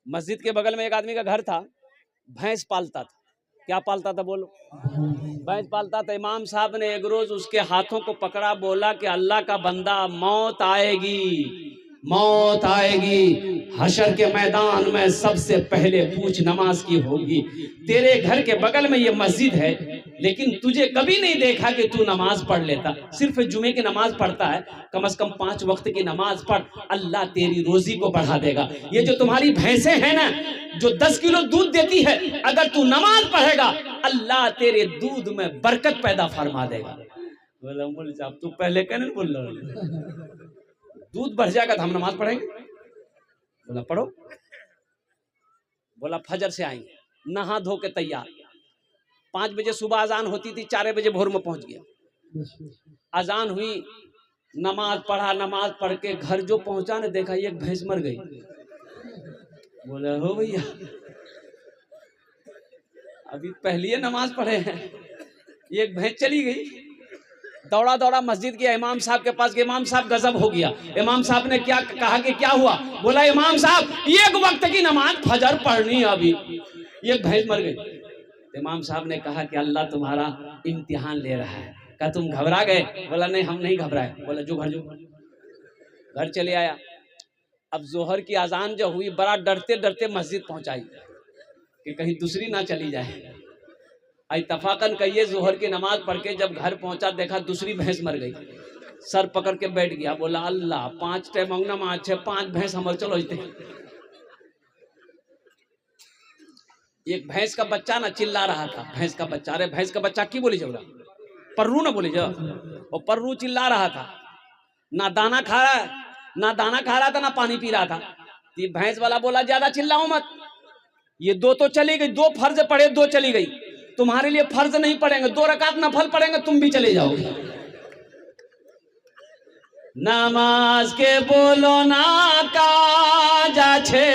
मस्जिद के बगल में एक आदमी का घर था, भैंस पालता था। क्या पालता था बोलो? भैंस पालता था। इमाम साहब ने एक रोज उसके हाथों को पकड़ा, बोला कि अल्लाह का बंदा, मौत आएगी, मौत आएगी, हशर के मैदान में सबसे पहले पूछ नमाज की होगी। तेरे घर के बगल में ये मस्जिद है, लेकिन तुझे कभी नहीं देखा कि तू नमाज पढ़ लेता। सिर्फ जुमे की नमाज पढ़ता है। कम से कम 5 वक्त की नमाज पढ़, अल्लाह तेरी रोजी को बढ़ा देगा। ये जो तुम्हारी भैंसें हैं ना, जो 10 किलो दूध देती है, अगर तू नमाज पढ़ेगा, अल्लाह तेरे दूध में बरकत पैदा फरमा देगा। बोला मौलवी साहब तू पहले कहने बोल रहा, दूध बढ़ जाएगा तो हम नमाज पढ़ेंगे। बोला पढ़ो। बोला फजर से आएंगे, नहा धो के तैयार। 5 बजे सुबह अजान होती थी, 4 बजे भोर में पहुंच गया। अजान हुई, नमाज पढ़ा, नमाज पढ़ के घर जो पहुंचा ने देखा एक भैंस मर गई। बोला हो भैया अभी पहली नमाज पढ़े हैं, एक भैंस चली गई। दौड़ा दौड़ा मस्जिद गया, इमाम साहब के पास गया। इमाम साहब गजब हो गया। इमाम साहब ने क्या कहा कि क्या हुआ? बोला इमाम साहब एक वक्त की नमाज फजर पढ़नी है, अभी एक भैंस मर गई। इमाम साहब ने कहा कि अल्लाह तुम्हारा इम्तिहान ले रहा है। क्या तुम घबरा गए? बोला नहीं हम नहीं घबराए। बोला जो घर चले आया। अब जोहर की अजान जो हुई, बड़ा डरते डरते मस्जिद पहुंचाई कि कहीं दूसरी ना चली जाए। इत्तफाकन कहिए जोहर की नमाज पढ़ के जब घर पहुंचा, देखा दूसरी भैंस मर गई। सर पकड़ के बैठ गया। बोला अल्लाह 5 टाइम अंगना में अच्छे 5 भैंस हमर चलो। एक भैंस का बच्चा ना चिल्ला रहा था। भैंस का बच्चा, अरे भैंस का बच्चा की बोली जाओ, पर्रू ना बोली जाओ। और पर्रू चिल्ला रहा था, ना दाना खा रहा, ना दाना खा रहा था, ना पानी पी रहा था। ये भैंस वाला बोला ज्यादा चिल्लाओ मत, ये 2 तो चली गई, 2 फर्ज पड़े, 2 चली गई। तुम्हारे लिए फर्ज नहीं पड़ेंगे, 2 रकात नफल पड़ेंगे, तुम भी चले जाओगे। नामाज के बोलो ना काज आछे,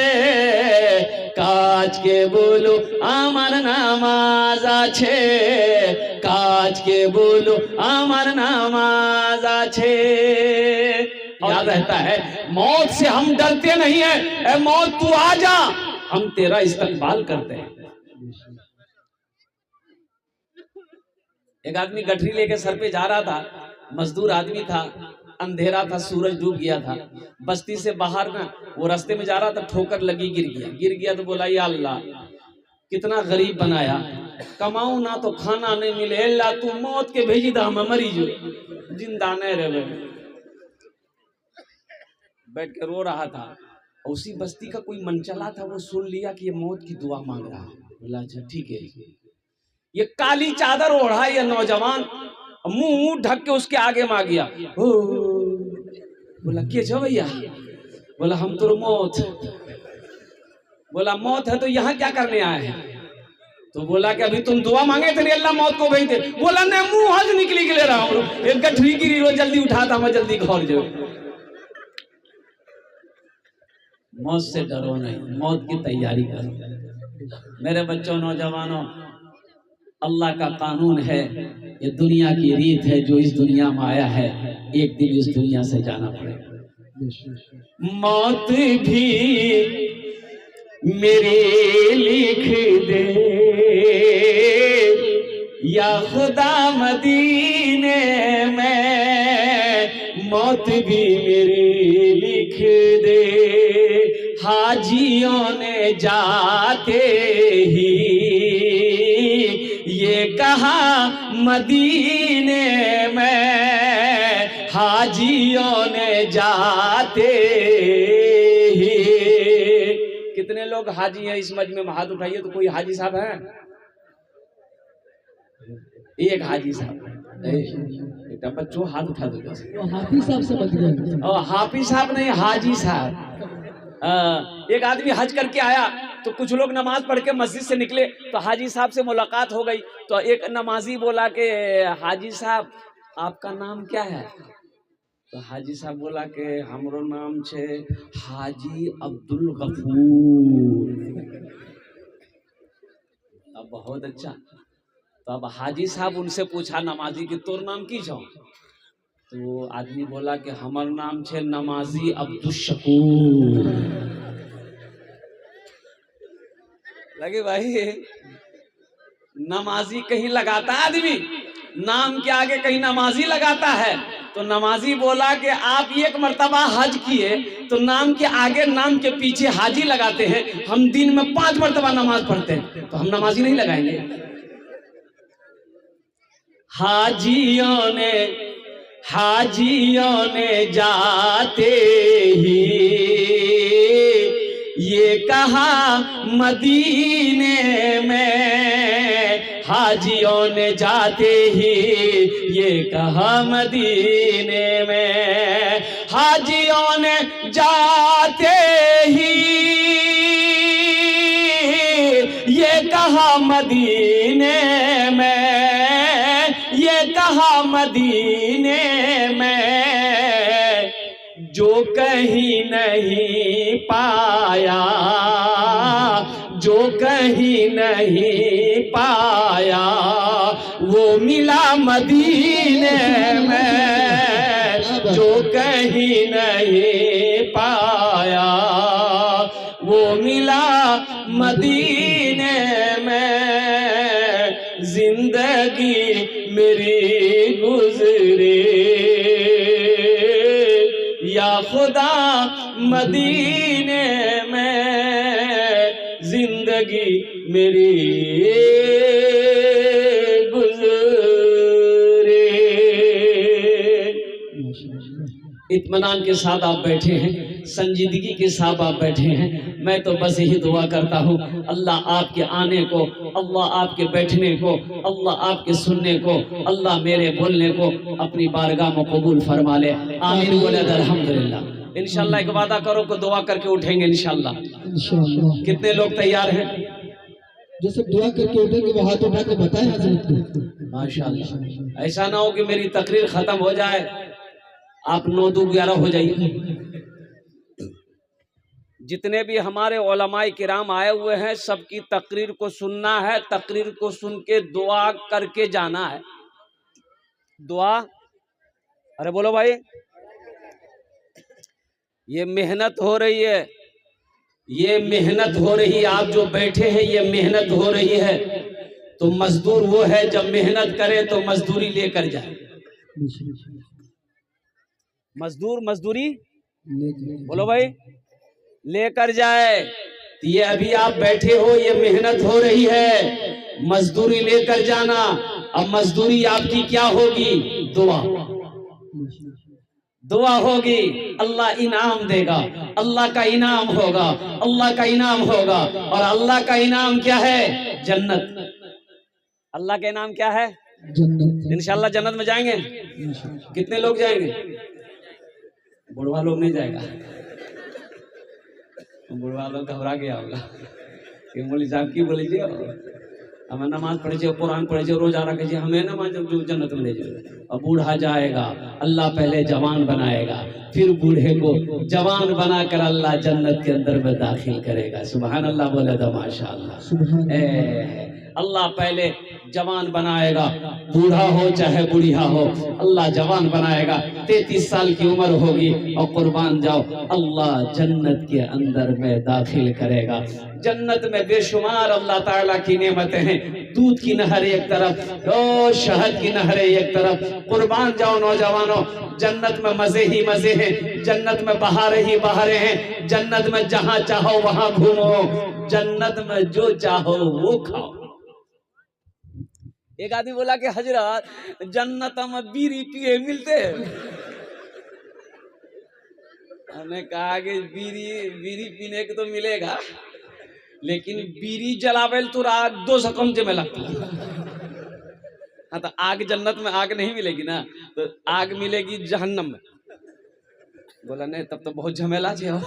काज के बोलो आमार नामाज आछे, काज के बोलो आमार नामाज आछे। याद रहता है, मौत से हम डरते नहीं है। ए मौत तू आ जा, हम तेरा इस्तकबाल करते हैं। एक आदमी गठरी लेके सर पे जा रहा था, मजदूर आदमी था, अंधेरा था, सूरज डूब गया था। बस्ती से बाहर ना वो रास्ते में जा रहा था, ठोकर लगी, गिर गया। तो बोला या अल्लाह कितना गरीब बनाया, कमाऊं ना तो खाना नहीं मिले, अल्लाह तू मौत के भेजी दा, मैं मरी जो जिंदा नहीं रहे। बैठ के रो रहा था। उसी बस्ती का कोई मनचला था, वो सुन लिया कि ये मौत की दुआ मांग रहा है। बोला अच्छा ठीक है। ये काली चादर ओढ़ा ये नौजवान, मुंह ढक के उसके आगे में आ गया। बोला के छो भैया? बोला हम तो मौत। बोला मौत है तो यहाँ क्या करने आए हैं? तो बोला कि अभी तुम दुआ मांगे थे, अल्लाह मौत को भेज दे। बोला नहीं, मुंह हज निकली के ले रहा हूँ, एक गठरी गिरी, वो जल्दी उठाता, मैं जल्दी घर जाऊं। मौत से डरो नहीं, मौत की तैयारी करो। मेरे बच्चों, नौजवानों, अल्लाह का कानून है, ये दुनिया की रीत है। जो इस दुनिया में आया है, एक दिन इस दुनिया से जाना पड़ेगा। मौत भी मेरे लिख दे या खुदा मदीने में, मौत भी मेरी लिख दे। हाजियों ने जाते ही ये कहा मदीने में, हाजियों ने जाते ही। कितने लोग हाजी हैं इस मजमे में? हाथ उठाइए तो कोई हाजी साहब है? एक हाजी साहब। बेटा बच्चों हाथ उठा दो। हाफिज साहब समझ गए। और हाफिज साहब नहीं, हाजी साहब। एक आदमी हज करके आया, तो कुछ लोग नमाज पढ़ के मस्जिद से निकले, तो हाजी साहब से मुलाकात हो गई। तो एक नमाजी बोला कि हाजी साहब आपका नाम क्या है? तो हाजी साहब बोला कि हमरो नाम छे हाजी अब्दुल गफूर। अब बहुत अच्छा। तो अब हाजी साहब उनसे पूछा नमाजी कि तोर नाम की छो? तो आदमी बोला कि हमार नाम छे नमाजी अब्दुल शकूर। लगे भाई, नमाजी कहीं लगाता है आदमी, नाम के आगे कहीं नमाजी लगाता है। तो नमाजी बोला कि आप एक मर्तबा हज किए तो नाम के आगे नाम के पीछे हाजी लगाते हैं, हम दिन में 5 मर्तबा नमाज पढ़ते हैं, तो हम नमाजी नहीं लगाएंगे। हाजियों ने जाते ही ये कहा मदीने में, हाजियों ने जाते ही ये कहा मदीने में, हाजियों ने जाते ही ये कहा मदीने में, ये कहा मदीने में, जो कहीं नहीं पाया, जो कहीं नहीं पाया, वो मिला मदीने में, जो कहीं नहीं पाया, वो मिला मदीने में। जिंदगी मेरी गुजरे या खुदा मदीने में, जिंदगी मेरी गुजरे। इत्मीनान के साथ आप बैठे हैं, संजीदगी के साथ आप बैठे हैं। मैं तो बस यही दुआ करता हूँ, अल्लाह आपके आने को, अल्लाह आपके बैठने को, अल्लाह आपके सुनने को, अल्लाह मेरे बोलने को अपनी बारगाह में कबूल फरमा ले। आमीन बोले अल्हम्दुलिल्लाह। इंशाल्लाह एक वादा करो को दुआ करके उठेंगे इंशाल्लाह। इंशाअल्लाह। कितने लोग तैयार हैं? जो सब दुआ करके उठेंगे वो हाथ उठा के बताएं हजरत को। माशाअल्लाह। ऐसा ना हो कि मेरी तकरीर खत्म हो जाए आप 9-11 हो जाइए। जितने भी हमारे उलमाए किराम आए हुए हैं सबकी तकरीर को सुनना है, तकरीर को सुन के दुआ करके जाना है। दुआ, अरे बोलो भाई, ये मेहनत हो रही है, ये मेहनत हो रही है, आप जो बैठे हैं ये मेहनत हो रही है। तो मजदूर वो है जब मेहनत करे तो मजदूरी लेकर जाए। मजदूर मजदूरी बोलो भाई लेकर जाए। तो ये अभी आप बैठे हो, ये मेहनत हो रही है, मजदूरी लेकर जाना। अब मजदूरी आपकी क्या होगी? दुआ, दुआ होगी, अल्लाह इनाम देगा, अल्लाह का इनाम होगा, अल्लाह का इनाम होगा। और अल्लाह का इनाम क्या है? जन्नत। अल्लाह का इनाम क्या है? जन्नत। इंशाल्लाह जन्नत में जाएंगे। कितने लोग जाएंगे? बुढ़वा लोग नहीं जाएगा, बुढ़वा लोग घबरा गया होगा कि मौलवी साहब की बोले जी हमें नमाज पढ़े, कुरान पढ़े, रोजा रखे, हमें नमाज जो जन्नत में ले जाए। और बूढ़ा जाएगा, अल्लाह पहले जवान बनाएगा, फिर बूढ़े को जवान बनाकर अल्लाह जन्नत के अंदर में दाखिल करेगा। सुभान अल्लाह बोले तो माशाअल्लाह। अल्लाह पहले जवान बनाएगा, बूढ़ा हो चाहे बुढ़िया हो, अल्लाह जवान बनाएगा। 33 साल की उम्र होगी और कुर्बान जाओ, अल्लाह जन्नत के अंदर में दाखिल करेगा। जन्नत में बेशुमार अल्लाह ताला की नेमतें हैं। दूध की नहर एक तरफ, ओ शहद की नहर एक तरफ। कुर्बान जाओ नौजवानों, जन्नत में मजे ही मजे हैं, जन्नत में बहारें ही बहारें हैं, जन्नत में जहां चाहो वहां घूमो, जन्नत में जो चाहो वो खाओ। एक आदमी बोला कि हजरत जन्नत में बीड़ी पिए मिलते हैं। हमने कहा कि बीड़ी पीने को तो मिलेगा, लेकिन बीड़ी जलावेल तो आग 2 सकंजे में लगता है। हाँ तो आग जन्नत में आग नहीं मिलेगी ना, तो आग मिलेगी जहन्नम में। बोला नहीं तब तो बहुत झमेला हो।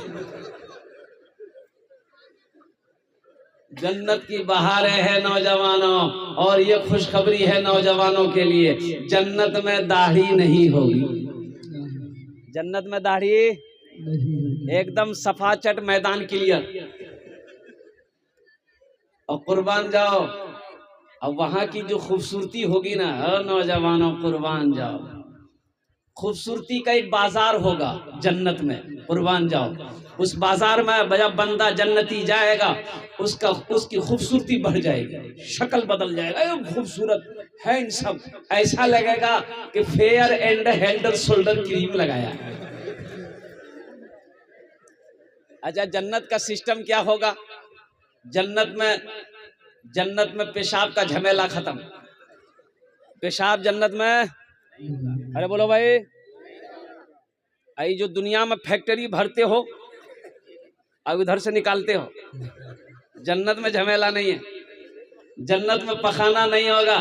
जन्नत की बहारें हैं नौजवानों, और ये खुशखबरी है नौजवानों के लिए, जन्नत में दाढ़ी नहीं होगी। जन्नत में दाढ़ी एकदम सफाचट, मैदान क्लियर। और कुर्बान जाओ, अब वहां की जो खूबसूरती होगी ना, नौजवानों कुर्बान जाओ। खूबसूरती का एक बाजार होगा जन्नत में, कुर्बान जाओ। उस बाजार में जब बंदा जन्नती जाएगा उसकी खूबसूरती बढ़ जाएगी, शक्ल बदल जाएगा, ये खूबसूरत है इन सब, ऐसा लगेगा कि fair and held shoulder cream लगाया है। अच्छा, जन्नत का सिस्टम क्या होगा? जन्नत में पेशाब का झमेला खत्म। पेशाब जन्नत में, अरे बोलो भाई, आई जो दुनिया में फैक्ट्री भरते हो और उधर से निकालते हो, जन्नत में झमेला नहीं है। जन्नत में पखाना नहीं होगा,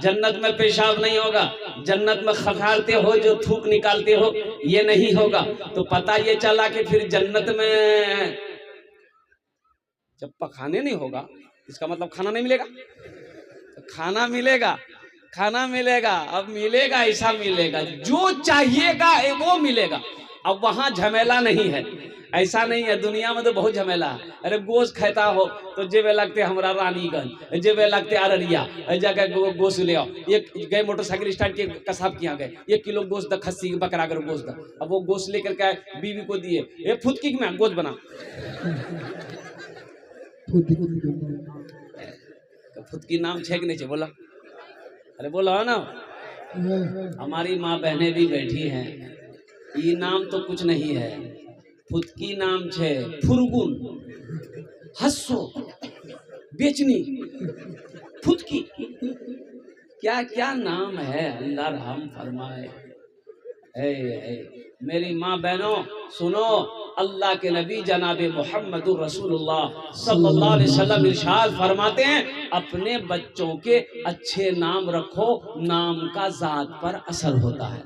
जन्नत में पेशाब नहीं होगा, जन्नत में खखारते हो जो थूक निकालते हो, ये नहीं होगा। तो पता ये चला कि फिर जन्नत में जब पखाने नहीं होगा इसका मतलब खाना नहीं मिलेगा। तो खाना मिलेगा, खाना मिलेगा, अब मिलेगा, ऐसा मिलेगा जो चाहिएगा वो मिलेगा। अब वहां झमेला नहीं है, ऐसा नहीं है। दुनिया में तो बहुत झमेला है। अरे गोश्त खाता हो तो जेबे लगते हमारा रानीगंज, जेबे लगते अररिया, जगह गोश्त ले आओ। एक गए मोटरसाइकिल स्टैंड के कसाब के यहाँ गए, 1 किलो गोश्त द, खस्सी बकरा कर गोश्त द। अब वो गोश्त लेकर के बीवी को दिए, ये फुदकी में गोश्त बना, फुदकी नाम छे कि नहीं छे बोला? अरे बोलो है ना। हमारी माँ बहनें भी बैठी हैं, ये नाम तो कुछ नहीं है, फुदकी नाम छे, फुरगुन, हस्सो, बेचनी, फुदकी, क्या क्या नाम है, अल्लाह रहम फरमाए। मेरी माँ बहनों सुनो, अल्लाह के नबी जनाबे मोहम्मदुर रसूलुल्लाह सल्लल्लाहु अलैहि वसल्लम इरशाद फरमाते हैं, अपने बच्चों के अच्छे नाम रखो, नाम का जात पर असर होता है।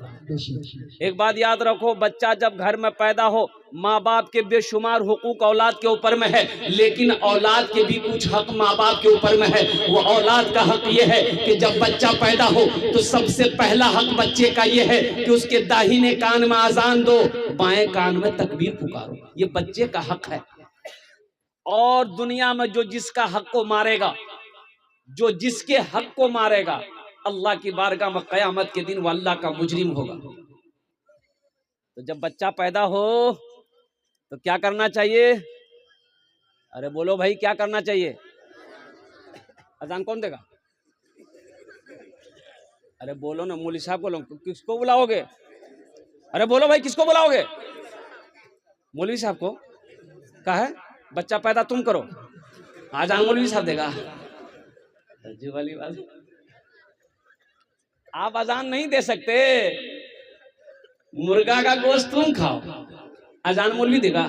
एक बात याद रखो, बच्चा जब घर में पैदा हो, माँ बाप के बेशुमार हुकूक औलाद के ऊपर में है, लेकिन औलाद के भी कुछ हक माँ बाप के ऊपर में है। वो औलाद का हक ये है कि जब बच्चा पैदा हो तो सबसे पहला हक बच्चे का ये है कि उसके दाहिने कान में अजान दो, बाएं कान में तकबीर पुकारो, ये बच्चे का हक है। और दुनिया में जो जिसका हक को मारेगा, जो जिसके हक को मारेगा, अल्लाह की बारगाह में कयामत के दिन वो अल्लाह का मुजरिम होगा। तो जब बच्चा पैदा हो तो क्या करना चाहिए? अरे बोलो भाई, क्या करना चाहिए? अजान कौन देगा? अरे बोलो ना, मौलवी साहब को, किसको बुलाओगे? अरे बोलो भाई, किसको बुलाओगे? मौलवी साहब को। कहा है बच्चा पैदा तुम करो, अजान मौलवी साहब देगा। जी वाली बात, आप अजान नहीं दे सकते, मुर्गा का गोश्त तुम खाओ, अजान मौलवी देगा।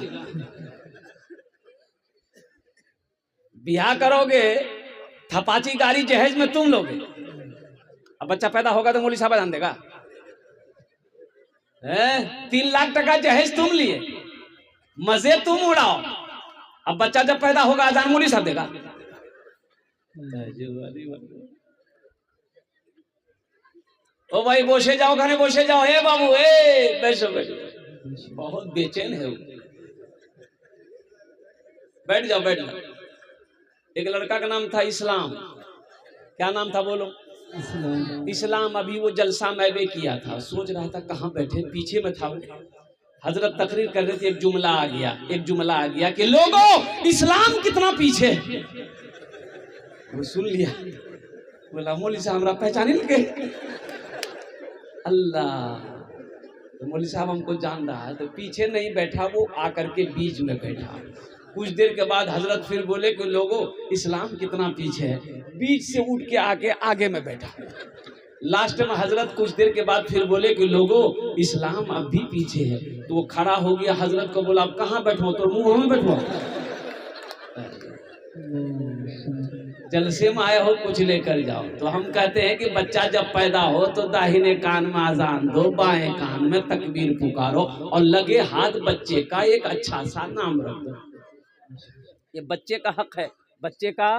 ब्याह करोगे, थपाची गाड़ी जहेज में तुम लोगे, अब बच्चा पैदा होगा तो मौलवी साहब अजान देगा? 3 लाख टका जहेज तुम लिए, मजे तुम उड़ाओ, अब बच्चा जब पैदा होगा अजान मौलवी साहब देगा? ओ भाई बोसे जाओ, घरे बोसे जाओ, हे बाबू, बैठो बैठो, बहुत बेचैन है, बैठ जाओ बैठ जाओ। एक लड़का का नाम था इस्लाम, क्या नाम था बोलो? इस्लाम। अभी वो जलसा मैबे किया था, सोच रहा था कहाँ बैठे, पीछे में था, हजरत तकरीर कर रही थी, एक जुमला आ गया कि लोगों इस्लाम कितना पीछे है। वो सुन लिया, बोला मौलवी साहब हमरा पहचाने लगे, अल्लाह, तो मौलवी साहब हमको जान रहा है, तो पीछे नहीं बैठा, वो आकर के बीच में बैठा। कुछ देर के बाद हजरत फिर बोले कि लोगों इस्लाम कितना पीछे है, बीच से उठ के आके आगे में बैठा। लास्ट में हजरत कुछ देर के बाद फिर बोले कि लोगों इस्लाम अब भी पीछे है, तो वो खड़ा हो गया, हजरत को बोला अब कहाँ बैठो, तो मुंह में बैठो, जलसे में आए हो कुछ लेकर जाओ। तो हम कहते हैं कि बच्चा जब पैदा हो तो दाहिने कान में अजान दो, बाएं कान में तकबीर पुकारो, और लगे हाथ बच्चे का एक अच्छा सा नाम रख दो, ये बच्चे का हक है, बच्चे का।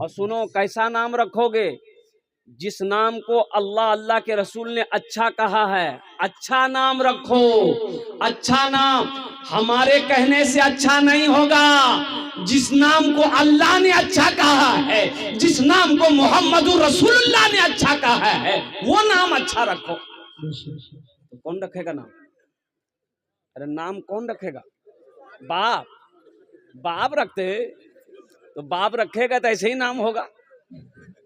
और सुनो, कैसा नाम रखोगे? जिस नाम को अल्लाह अल्लाह के रसूल ने अच्छा कहा है, अच्छा नाम रखो। अच्छा नाम हमारे कहने से अच्छा नहीं होगा, जिस नाम को अल्लाह ने अच्छा कहा है, जिस नाम को मोहम्मदुर रसूलुल्लाह ने अच्छा कहा है, वो नाम अच्छा रखो। कौन रखेगा नाम? अरे नाम कौन रखेगा? बाप। बाप रखते तो बाप रखेगा तो ऐसे ही नाम होगा।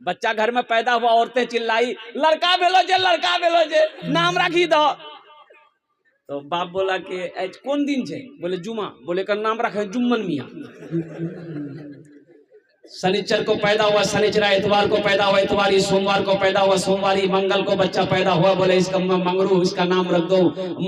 बच्चा घर में पैदा हुआ, औरतें चिल्लाई लड़का बेलो जे, लड़का बेलो जे, नाम रखी दो। तो बाप बोला कि आज कौन दिन छे? बोले जुमा। बोले का नाम रखे जुम्मन मियाँ। शनिचर को पैदा हुआ शनिचरा, इतवार को पैदा हुआ इतवारी, सोमवार को पैदा हुआ सोमवारी, मंगल को बच्चा पैदा हुआ, बोले इसका मंगरू, इसका नाम रख दो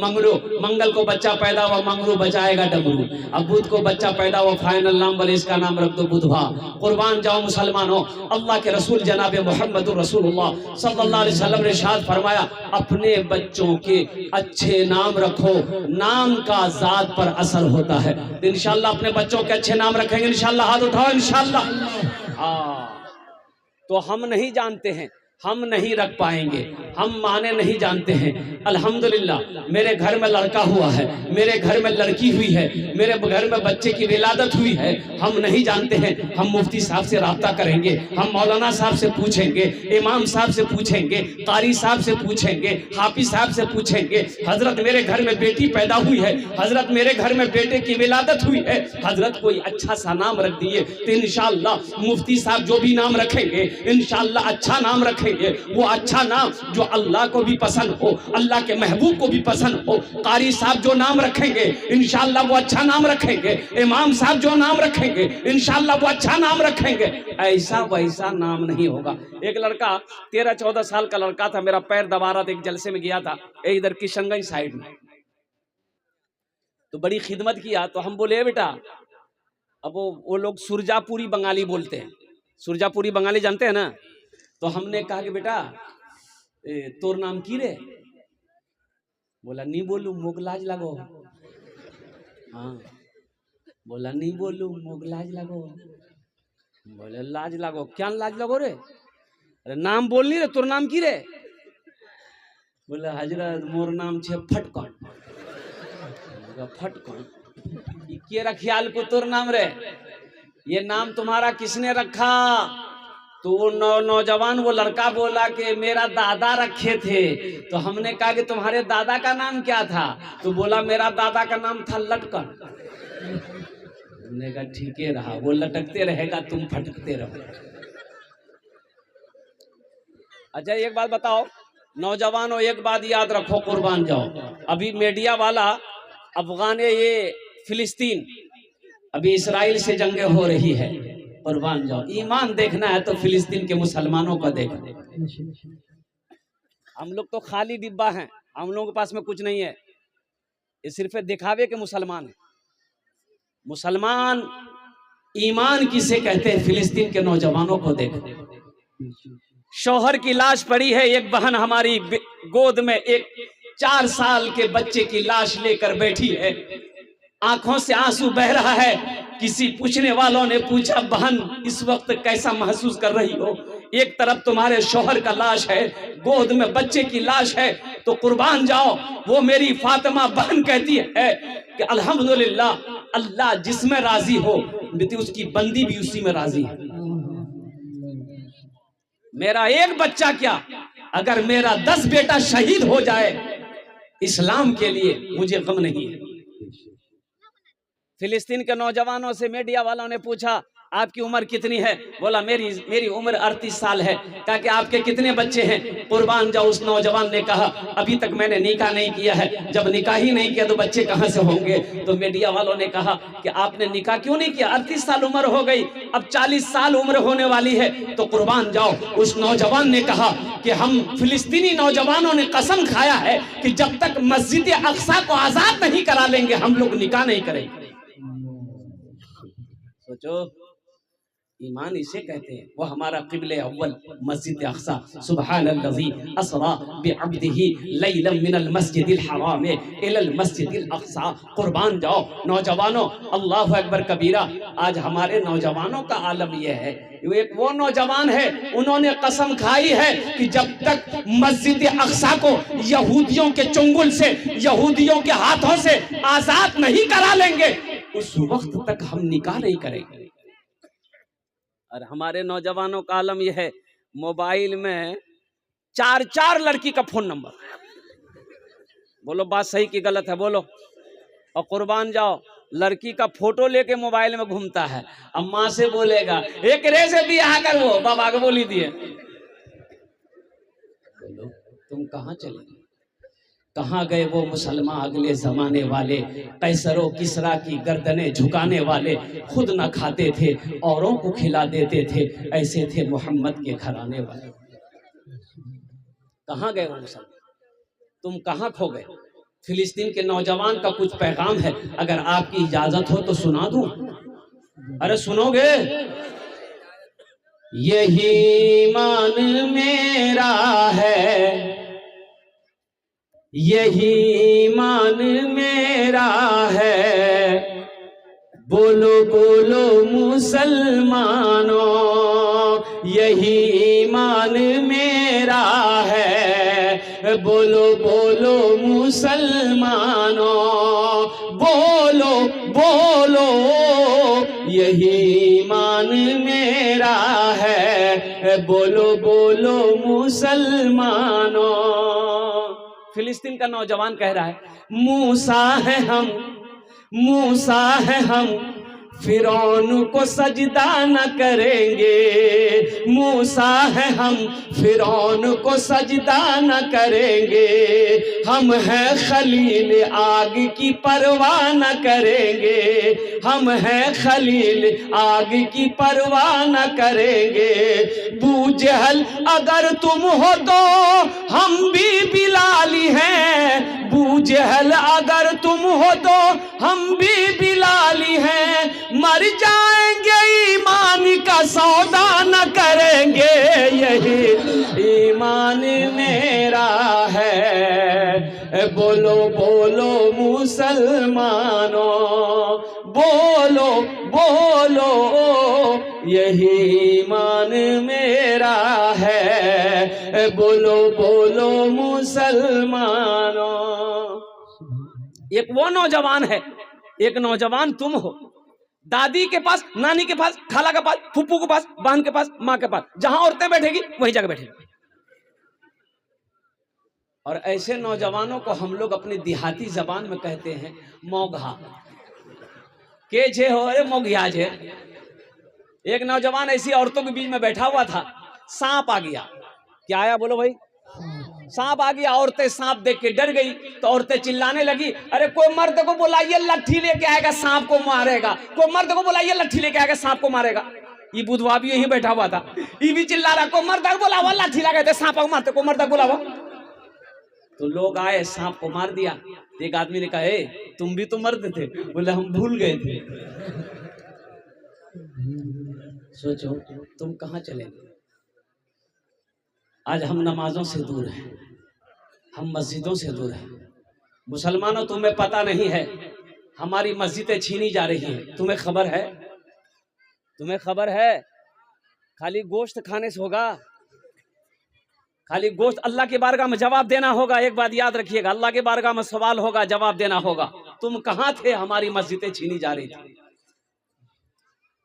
मंगरू। मंगल को बच्चा पैदा हुआ मंगरू, बचाएगा डमरू। अब बुध को बच्चा पैदा हुआ, फाइनल नाम, बोले इसका नाम रख दो बुधवा। कुर्बान जाओ मुसलमानों, अल्लाह के रसूल जनाब मोहम्मद रसूलुल्लाह सल्लल्लाहु अलैहि वसल्लम ने इरशाद फरमाया, अपने बच्चों के अच्छे नाम रखो, नाम का जात पर असर होता है। इंशाअल्लाह अपने बच्चों के अच्छे नाम रखेंगे इंशाअल्लाह। हाथ उठाओ इंशाअल्लाह। तो हम नहीं जानते हैं, हम नहीं रख पाएंगे, हम माने नहीं जानते हैं। अल्हम्दुलिल्लाह मेरे घर में लड़का हुआ है, मेरे घर में लड़की हुई है, मेरे घर में बच्चे की विलादत हुई है। हम नहीं जानते हैं, हम मुफ्ती साहब से राब्ता करेंगे, हम मौलाना साहब से पूछेंगे, इमाम साहब से पूछेंगे, कारी साहब से पूछेंगे, हाफिज साहब से पूछेंगे। हजरत मेरे घर में बेटी पैदा हुई है, हजरत मेरे घर में बेटे की विलादत हुई है, हजरत कोई अच्छा सा नाम रख दिए तो इंशाअल्लाह मुफ्ती साहब जो भी नाम रखेंगे इंशाअल्लाह अच्छा नाम रखेंगे। वो अच्छा नाम जो अल्लाह को भी पसंद हो, अल्लाह के महबूब को भी पसंद हो। कारी साहब जो नाम रखेंगे इंशाअल्लाह वो अच्छा नाम रखेंगे, इमाम साहब जो नाम रखेंगे इंशाअल्लाह वो अच्छा नाम रखेंगे। ऐसा वैसा नाम नहीं होगा। एक लड़का 13-14 साल का लड़का था, मेरा पैर दबा रहा था, एक जलसे में गया था इधर किशनगंज साइड में, तो बड़ी खिदमत किया। तो हम बोले बेटा, अब वो लोग सुरजापुरी बंगाली बोलते हैं, सुरजापुरी बंगाली जानते हैं ना। तो हमने कहा कि बेटा तोर नाम की रे? बोला नहीं बोलू मोग लाज लगो। हाँ बोला नहीं बोलू मोग लाज लगो। बोले लाज लगो, क्या लाज लगो रे? अरे नाम बोल नहीं रे, तोर नाम की रे? बोले हजरत मोर नाम छे फटकन। फटकन के रखियाल को तोर नाम रे? ये नाम तुम्हारा किसने रखा? तो वो नौजवान वो लड़का बोला कि मेरा दादा रखे थे। तो हमने कहा कि तुम्हारे दादा का नाम क्या था? तो बोला मेरा दादा का नाम था लटकन। हमने कहा ठीक है रहा, वो लटकते रहेगा तुम फटकते रहो। अच्छा एक बात बताओ नौजवानों, एक बात याद रखो, कुर्बान जाओ। अभी मीडिया वाला अफगान, ये फिलिस्तीन, अभी इसराइल से जंगे हो रही है, कुर्बान जाओ। ईमान देखना है तो फिलिस्तीन के मुसलमानों को देखो। हम लोग तो खाली डिब्बा हैं, हम लोगों के पास में कुछ नहीं है, ये सिर्फ दिखावे के मुसलमान है। मुसलमान ईमान किसे कहते हैं? फिलिस्तीन के नौजवानों को देखो। शौहर की लाश पड़ी है, एक बहन हमारी गोद में एक 4 साल के बच्चे की लाश लेकर बैठी है, आंखों से आंसू बह रहा है। किसी पूछने वालों ने पूछा बहन इस वक्त कैसा महसूस कर रही हो? एक तरफ तुम्हारे शौहर का लाश है, गोद में बच्चे की लाश है। तो कुर्बान जाओ, वो मेरी फातिमा बहन कहती है कि अल्हम्दुलिल्लाह, अल्लाह जिसमें राजी हो उसकी बंदी भी उसी में राजी है। मेरा एक बच्चा क्या, अगर मेरा 10 बेटा शहीद हो जाए इस्लाम के लिए, मुझे गम नहीं है। फिलिस्तीन के नौजवानों से मीडिया वालों ने पूछा आपकी उम्र कितनी है? बोला मेरी उम्र 38 साल है। कहा कि आपके कितने बच्चे हैं? कुर्बान जाओ, उस नौजवान ने कहा अभी तक मैंने निकाह नहीं किया है। जब निकाह ही नहीं किया तो बच्चे कहां से होंगे? तो मीडिया वालों ने कहा कि आपने निकाह क्यों नहीं किया? 38 साल उम्र हो गई, अब 40 साल उम्र होने वाली है। तो कुर्बान जाओ, उस नौजवान ने कहा कि हम फिलिस्तीनी नौजवानों ने कसम खाया है कि जब तक मस्जिद अक्सा को आजाद नहीं करा लेंगे हम लोग निकाह नहीं करेंगे। सोचो, ईमान इसे कहते हैं। वो हमारा क़िबले अव्वल मस्जिद अक्सा, सुब्हानल्लज़ी अस्रा बिअब्दिही लैलन मिनल मस्जिदिल हराम इलल मस्जिदिल अक्सा। कुर्बान जाओ नौजवानों, अल्लाहु अकबर कबीरा। आज हमारे नौजवानों का आलम यह है, एक वो नौजवान है उन्होंने कसम खाई है कि जब तक मस्जिद अक्सा को यहूदियों के चुंगल से, यहूदियों के हाथों से आजाद नहीं करा लेंगे उस वक्त तक हम निकाह नहीं करेंगे। और हमारे नौजवानों का आलम यह है, मोबाइल में 4-4 लड़की का फोन नंबर, बोलो बात सही की गलत है, बोलो। और कुर्बान जाओ, लड़की का फोटो लेके मोबाइल में घूमता है, अब माँ से बोलेगा एक रे से बियाह कर, वो बाबा को बोली दिए। बोलो तुम कहाँ चले, कहाँ गए वो मुसलमान अगले जमाने वाले, कैसरो किसरा की गर्दनें झुकाने वाले, खुद न खाते थे औरों को खिला देते थे, ऐसे थे मोहम्मद के घराने वाले। कहाँ गए वो मुसलमान, तुम कहाँ खो गए। फिलिस्तीन के नौजवान का कुछ पैगाम है, अगर आपकी इजाजत हो तो सुना दूं। अरे सुनोगे। यही ईमान मेरा है, यही ईमान मेरा है, बोलो बोलो मुसलमानों, यही ईमान मेरा है, बोलो बोलो मुसलमानों, बोलो बोलो यही ईमान मेरा है, बोलो बोलो मुसलमानों। फिलिस्तीन का नौजवान कह रहा है मूसा है हम, मूसा है हम, फिरौन को सजदा न करेंगे, मूसा है हम, फिरौन को सजदा न करेंगे, हम हैं खलील आग की परवाह न करेंगे, हम हैं खलील आग की परवाह न करेंगे, बूजहल अगर तुम हो तो हम भी बिलाली हैं, बूजहल अगर तुम हो तो हम भी बिलाली हैं, मर जाएंगे ईमान का सौदा न करेंगे, यही ईमान मेरा है, बोलो बोलो मुसलमानों, बोलो बोलो यही ईमान मेरा है, बोलो बोलो मुसलमानों। एक वो नौजवान है, एक नौजवान तुम हो, दादी के पास, नानी के पास, खाला के पास, फुप्पू के पास, बहन के पास, माँ के पास, जहां औरतें बैठेगी वही जगह बैठेगी। और ऐसे नौजवानों को हम लोग अपनी देहाती जबान में कहते हैं मोघा के जे हो, अरे मोघिया जे। एक नौजवान ऐसी औरतों के बीच में बैठा हुआ था, सांप आ गया। क्या आया बोलो भाई, सांप आ गया। औरतें सांप देख के डर गई, तो औरतें चिल्लाने लगी, अरे कोई मर्द को बुलाइए लट्ठी लेके आएगा सांप को मारेगा, कोई मर्द को बुलाइए लट्ठी लेके आएगा सांप को मारेगा। ये बुधवा भी यही बैठा हुआ था, ये भी चिल्ला रहा, को मर्द बुलावा लाठी लगा थे सांप को मारते, को मर्द बुलावा। तो लोग आए, सांप को मार दिया। एक आदमी ने कहा ए तुम भी तो मर्द थे, बोले हम भूल गए थे। सोचो तुम कहाँ चले गए। आज हम नमाजों से दूर हैं, हम मस्जिदों से दूर हैं। मुसलमानों तुम्हें पता नहीं है, हमारी मस्जिदें छीनी जा रही हैं, तुम्हें खबर है, तुम्हें खबर है। खाली गोश्त खाने से होगा, खाली गोश्त, अल्लाह की बारगाह में जवाब देना होगा। एक बात याद रखिएगा, अल्लाह की बारगाह में सवाल होगा, जवाब देना होगा। तुम कहाँ थे, हमारी मस्जिदें छीनी जा रही थी,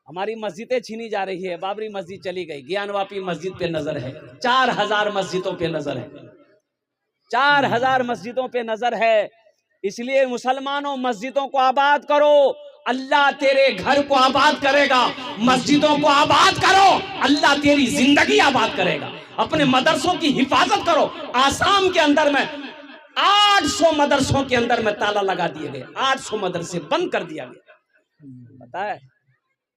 हमारी मस्जिदें छीनी जा रही है। बाबरी मस्जिद चली गई, ज्ञानवापी मस्जिद पे नजर है, 4000 मस्जिदों पे नजर है, 4000 मस्जिदों पे नजर है। इसलिए मुसलमानों मस्जिदों को आबाद करो, अल्लाह तेरे घर को आबाद करेगा। मस्जिदों को आबाद करो, अल्लाह तेरी जिंदगी आबाद करेगा। अपने मदरसों की हिफाजत करो। आसाम के अंदर में 800 मदरसों के अंदर में ताला लगा दिए गए, 800 मदरसे बंद कर दिया गया। पता है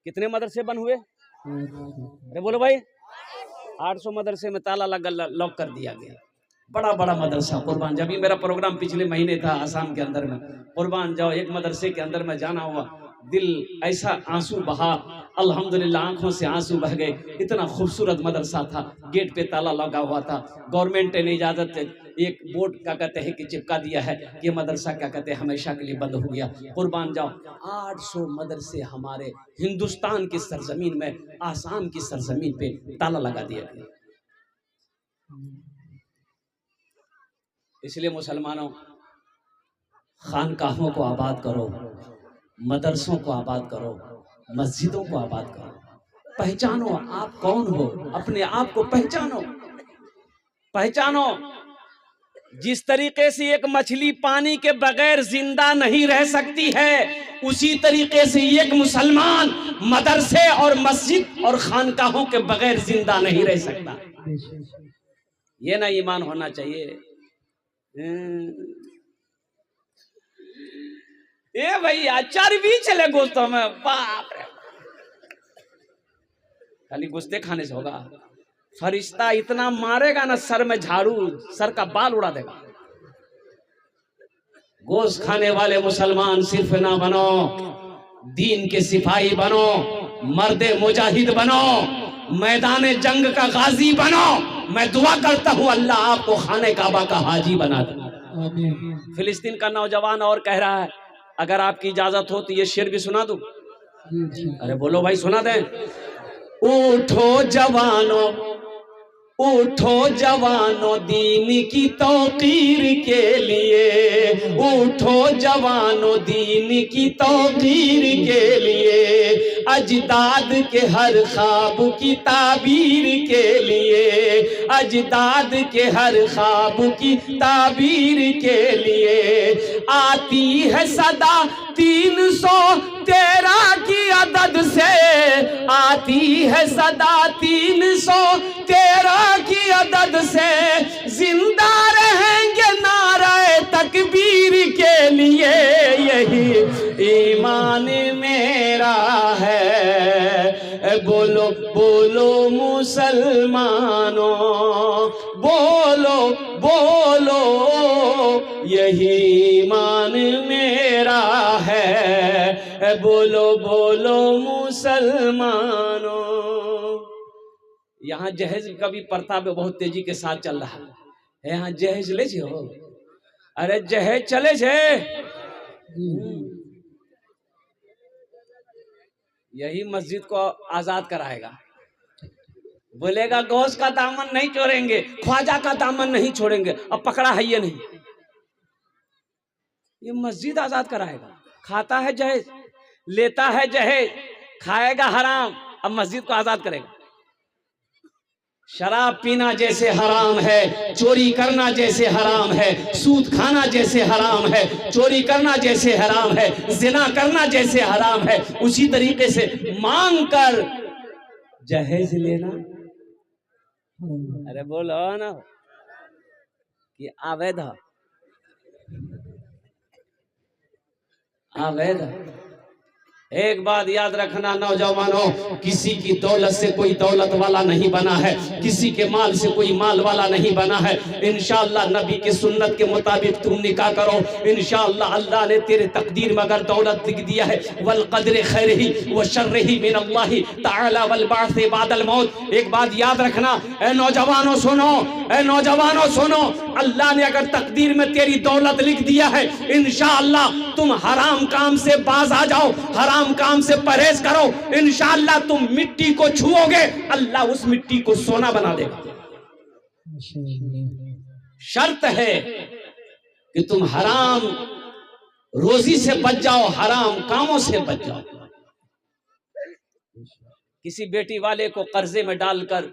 कितने मदरसे बंद हुए? अरे बोलो भाई, 800 मदरसे में ताला लगा, लॉक कर दिया गया। बड़ा बड़ा मदरसा कुर्बान, जब ये मेरा प्रोग्राम पिछले महीने था आसाम के अंदर में, कुर्बान जाओ, एक मदरसे के अंदर में जाना हुआ, दिल ऐसा आंसू बहा, अल्हम्दुलिल्लाह आंखों से आंसू बह गए। इतना खूबसूरत मदरसा था, गेट पे ताला लगा हुआ था। गवर्नमेंट ने इजाजत, एक बोर्ड क्या कहते हैं कि चिपका दिया है, ये मदरसा क्या कहते हैं हमेशा के लिए बंद हो गया। कुर्बान जाओ, 800 मदरसे हमारे हिंदुस्तान की सरजमीन में, आसाम की सरजमीन पे ताला लगा दिया गया। इसलिए मुसलमानों, खानकाहों को आबाद करो, मदरसों को आबाद करो, मस्जिदों को आबाद करो। पहचानो आप कौन हो, अपने आप को पहचानो, पहचानो। जिस तरीके से एक मछली पानी के बगैर जिंदा नहीं रह सकती है, उसी तरीके से एक मुसलमान मदरसे और मस्जिद और खानकाहों के बगैर जिंदा नहीं रह सकता। ये ना ईमान होना चाहिए। ये भैया चर्बी चले गोश्तों में, बाप रे, खाली गुस्ते खाने से होगा? फरिश्ता इतना मारेगा ना, सर में झाड़ू, सर का बाल उड़ा देगा। गोश्त खाने वाले मुसलमान सिर्फ ना बनो, दीन के सिपाही बनो, मर्दे मुजाहिद बनो, मैदान जंग का गाजी बनो। मैं दुआ करता हूं अल्लाह आपको खाने काबा का हाजी बना दे। फिलिस्तीन का नौजवान और कह रहा है, अगर आपकी इजाजत हो तो ये शेर भी सुना दूं? अरे बोलो भाई, सुना दें। उठो जवानों, उठो जवानों दीन की तौकीर के लिए, उठो जवानों दीन की तौकीर के लिए, अजदाद के हर ख्वाब की ताबीर के लिए, अजदाद के हर ख्वाब की ताबीर के लिए, आती है सदा 313 की अदद से, आती है सदा 313 की अदद से, जिंदा रहेंगे नारे तकबीर के लिए, यही ईमान मेरा है। बोलो बोलो मुसलमानों, बोलो बोलो, यही ईमान मेरा है। बोलो बोलो मुसलमानों। यहाँ जहेज का भी प्रताप बहुत तेजी के साथ चल रहा है। यहाँ जहेज ले जो, अरे जहेज चले जे, यही मस्जिद को आजाद कराएगा। बोलेगा गौस का दामन नहीं छोड़ेंगे, ख्वाजा का दामन नहीं छोड़ेंगे। अब पकड़ा है ये नहीं, ये मस्जिद आजाद कराएगा। खाता है जहेज, लेता है जहेज, खाएगा हराम, अब मस्जिद को आजाद करेगा। शराब पीना जैसे हराम है, चोरी करना जैसे हराम है, सूद खाना जैसे हराम है, चोरी करना जैसे हराम है, जिना करना जैसे हराम है, उसी तरीके से मांग कर जहेज लेना। अरे बोलो ना कि अवैध, अवैध। एक बात याद रखना नौजवानों, किसी की दौलत से कोई दौलत वाला नहीं बना है, किसी के माल से कोई माल वाला नहीं बना है। इंशाअल्लाह नबी के सुन्नत के मुताबिक तुम निकाह करो, इंशाअल्लाह अल्लाह ने तेरे तकदीर में अगर दौलत लिख दिया है, वल क़द्र खैरिही व शर्रिही मिन अल्लाह तआला वल बाअस बादल मौत। एक बात याद रखना, ए नौजवानों सुनो, ए नौजवानों सुनो, अल्लाह ने अगर तकदीर में तेरी दौलत लिख दिया है, इंशाअल्लाह तुम हराम काम से बाज आ जाओ, हराम काम से परहेज करो, इंशाअल्लाह तुम मिट्टी को छुओगे, अल्लाह उस मिट्टी को सोना बना देगा। शर्त है कि तुम हराम रोजी से बच जाओ, हराम कामों से बच जाओ। किसी बेटी वाले को कर्जे में डालकर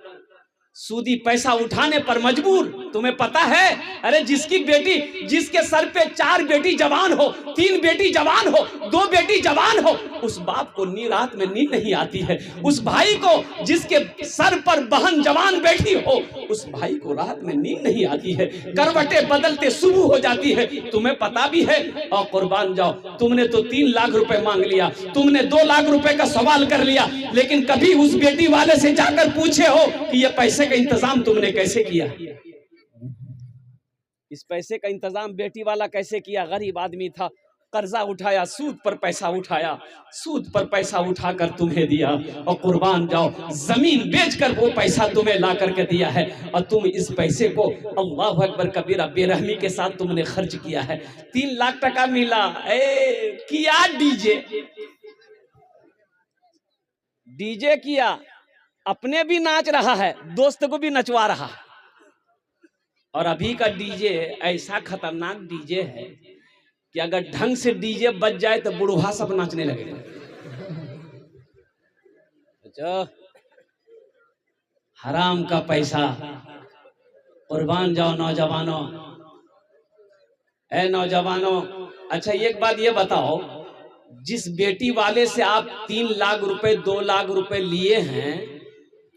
सूदी पैसा उठाने पर मजबूर, तुम्हें पता है, अरे जिसकी बेटी, जिसके सर पे 4 बेटी जवान हो, 3 बेटी जवान हो, 2 बेटी जवान हो, उस बाप को रात में नींद नहीं आती है। उस भाई को जिसके सर पर बहन जवान बैठी हो, उस भाई को रात में नींद नहीं आती है, करवटें बदलते सुबह हो जाती है। तुम्हें पता भी है, और कुर्बान जाओ, तुमने तो 3 लाख रुपए मांग लिया, तुमने 2 लाख रुपए का सवाल कर लिया, लेकिन कभी उस बेटी वाले से जाकर पूछे हो कि ये पैसे का इंतजाम तुमने कैसे किया? इस पैसे का इंतजाम बेटी वाला कैसे किया? गरीब आदमी था, कर्जा उठाया, सूद पर पैसा उठाया, सूद पर पैसा उठाकर तुम्हें दिया, और कुर्बान जाओ जमीन बेचकर वो पैसा तुम्हें ला करके दिया है, और तुम इस पैसे को अल्लाहु अकबर कबीरा बेरहमी के साथ तुमने खर्च किया है। 3 लाख टका मिला, किया डीजे किया, अपने भी नाच रहा है, दोस्त को भी नचवा रहा है। और अभी का डीजे ऐसा खतरनाक डीजे है कि अगर ढंग से डीजे बज जाए तो बुढ़वा सब नाचने लगेगा। अच्छा, हराम का पैसा, कुर्बान जाओ नौजवानों, ए नौजवानों, अच्छा एक बात ये बताओ, जिस बेटी वाले से आप 3 लाख रुपए 2 लाख रुपए लिए हैं,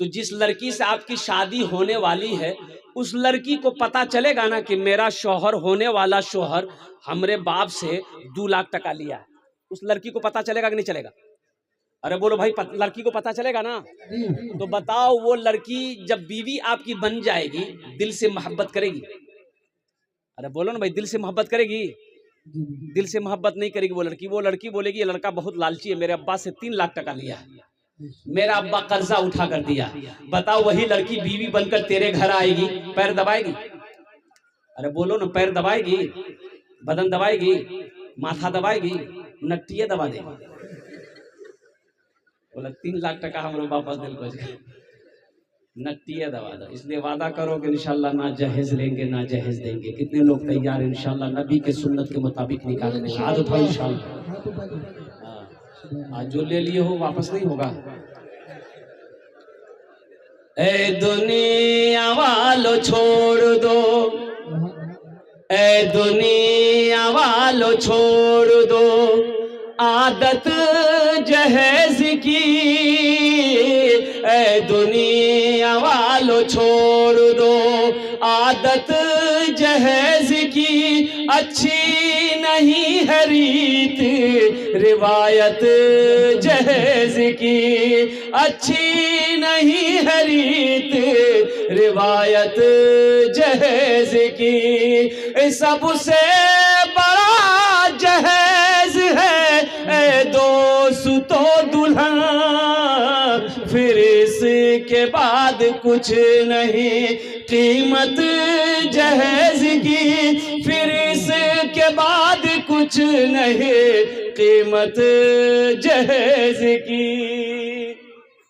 तो जिस लड़की से आपकी शादी होने वाली है, उस लड़की को पता चलेगा ना कि मेरा शौहर, होने वाला शौहर हमरे बाप से 2 लाख टका लिया है। उस लड़की को पता चलेगा कि नहीं चलेगा? अरे बोलो भाई, लड़की को पता चलेगा ना? तो बताओ, वो लड़की जब बीवी आपकी बन जाएगी, दिल से मोहब्बत करेगी? अरे बोलो ना भाई, दिल से मोहब्बत करेगी? दिल से मोहब्बत नहीं करेगी वो लड़की। वो लड़की बोलेगी ये लड़का बहुत लालची है, मेरे अब्बा से 3 लाख टका लिया है, मेरा अब्बा कर्जा उठा कर दिया। बताओ, वही लड़की बीवी बनकर तेरे घर आएगी, पैर दबाएगी? अरे बोलो ना, पैर दबाएगी? बदन दबाएगी? माथा दबाएगी? नट्टिए दबा देगी। बोला 3 लाख टका हमरो वापस दिल को नट्टिए दबा दो। इसलिए वादा करो कि इंशाल्लाह ना जहेज लेंगे ना जहेज देंगे। कितने लोग तैयार इंशाल्लाह नबी के सुन्नत के मुताबिक निकालने? हाथ उठाओ इंशाल्लाह। आज जो ले लिए हो वापस नहीं होगा। ए दुनिया वालों छोड़ दो, ए दुनिया वालों छोड़ दो आदत जहेज की, ए दुनिया वालों छोड़ दो आदत जहेज की। अच्छी नहीं है रीत रिवायत जहेज की, अच्छी नहीं है रीत रिवायत जहेज की। सबसे बड़ा जहेज है दोस्तों दुल्हन, फिर इसके बाद कुछ नहीं कीमत जहेज की, फिर इसके बाद कुछ नहीं कीमत जहेज की।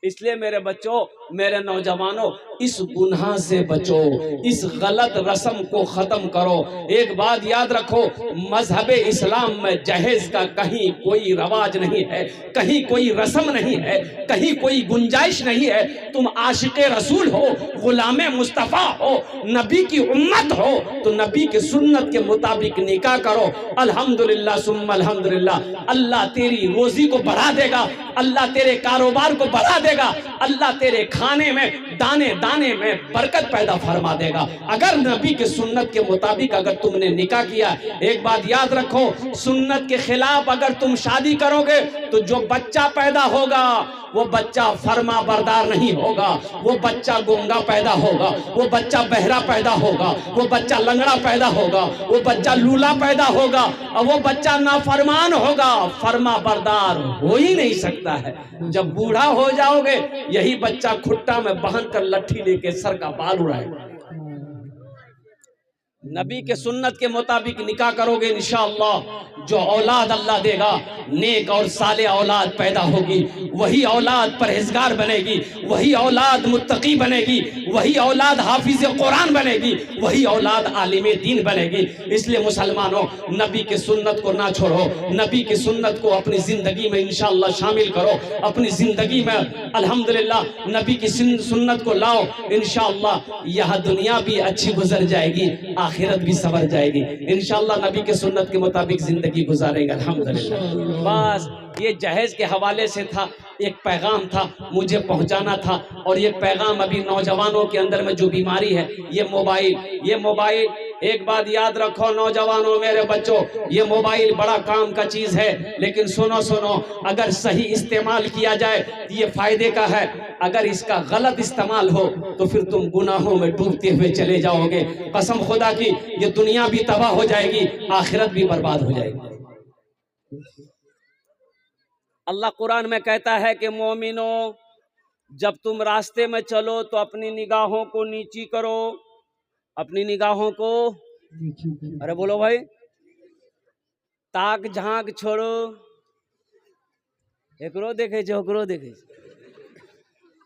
इसलिए मेरे बच्चों, मेरे नौजवानों, इस गुनाह से बचो, इस गलत रस्म को खत्म करो। एक बात याद रखो, मजहब इस्लाम में जहेज का कहीं कोई रवाज नहीं है, कहीं कोई रस्म नहीं है, कहीं कोई गुंजाइश नहीं है। तुम आशिक़े रसूल हो, गुलामे मुस्तफ़ा हो, नबी की उम्मत हो, तो नबी के सुन्नत के मुताबिक निकाह करो। अल्हम्दुलिल्लाह सुम्मा अल्हम्दुलिल्लाह, अल्लाह तेरी रोजी को बढ़ा देगा, अल्लाह तेरे कारोबार को बढ़ा देगा, अल्लाह तेरे खाने में दाने दाने में बरकत पैदा फरमा देगा। अगर नबी के सुन्नत के मुताबिक अगर तुमने निकाह किया, एक बात याद रखो, सुन्नत के खिलाफ अगर तुम शादी करोगे तो जो बच्चा पैदा होगा वो बच्चा फरमा बरदार नहीं होगा, वो बच्चा गूंगा पैदा होगा, वो बच्चा बहरा पैदा होगा, वो बच्चा लंगड़ा पैदा होगा, वो बच्चा लूला पैदा होगा, और वो बच्चा नाफरमान होगा, फरमा बरदार हो ही नहीं सकता है। जब बूढ़ा हो जाओगे, यही बच्चा खुट्टा में बांध कर लट्ठी लेके सर का बाल उड़ाएगा। नबी के सुन्नत के मुताबिक निकाह करोगे, इंशाअल्लाह जो औलाद अल्लाह देगा, नेक और साले औलाद पैदा होगी, वही औलाद परहेजगार बनेगी, वही औलाद मुत्तकी बनेगी, वही औलाद हाफिज कुरान बनेगी, वही औलाद आलिमे दीन बनेगी। इसलिए मुसलमानों, नबी के सुन्नत को ना छोड़ो, नबी की सुन्नत को अपनी जिंदगी में इंशाअल्लाह शामिल करो, अपनी जिंदगी में अल्हम्दुलिल्लाह नबी की सुन्नत को लाओ। इंशाअल्लाह यह दुनिया भी अच्छी गुजर जाएगी, आखिरत भी सवर जाएगी। इंशाअल्लाह नबी के सुन्नत के मुताबिक जिंदगी गुजारेंगे अल्हम्दुलिल्लाह। बस ये जहेज के हवाले से था, एक पैगाम था, मुझे पहुंचाना था। और ये पैगाम अभी नौजवानों के अंदर में जो बीमारी है, ये मोबाइल, एक बात याद रखो नौजवानों, मेरे बच्चों, ये मोबाइल बड़ा काम का चीज है, लेकिन सुनो, अगर सही इस्तेमाल किया जाए तो ये फायदे का है। अगर इसका गलत इस्तेमाल हो तो फिर तुम गुनाहों में डूबते हुए चले जाओगे। कसम खुदा की, ये दुनिया भी तबाह हो जाएगी, आखिरत भी बर्बाद हो जाएगी। अल्लाह कुरान में कहता है कि मोमिनों, जब तुम रास्ते में चलो तो अपनी निगाहों को नीची करो, अपनी निगाहों को, अरे बोलो भाई, ताक झांक छोड़ो, एकरो देखे छे, ओकरो देखे छे,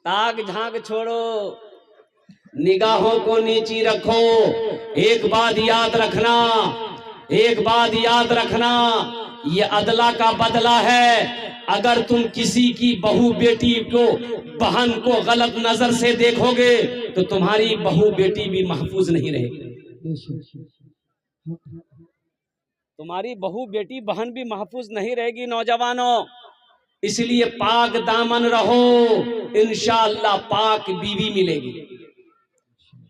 ताक झांक छोड़ो, निगाहों को नीची रखो। एक बात याद रखना, ये अदला का बदला है। अगर तुम किसी की बहू बेटी को, बहन को गलत नजर से देखोगे तो तुम्हारी बहू बेटी भी महफूज नहीं रहेगी। तुम्हारी बहू बेटी बहन भी महफूज नहीं रहेगी नौजवानों। इसलिए पाक दामन रहो, इंशाअल्लाह पाक बीवी मिलेगी।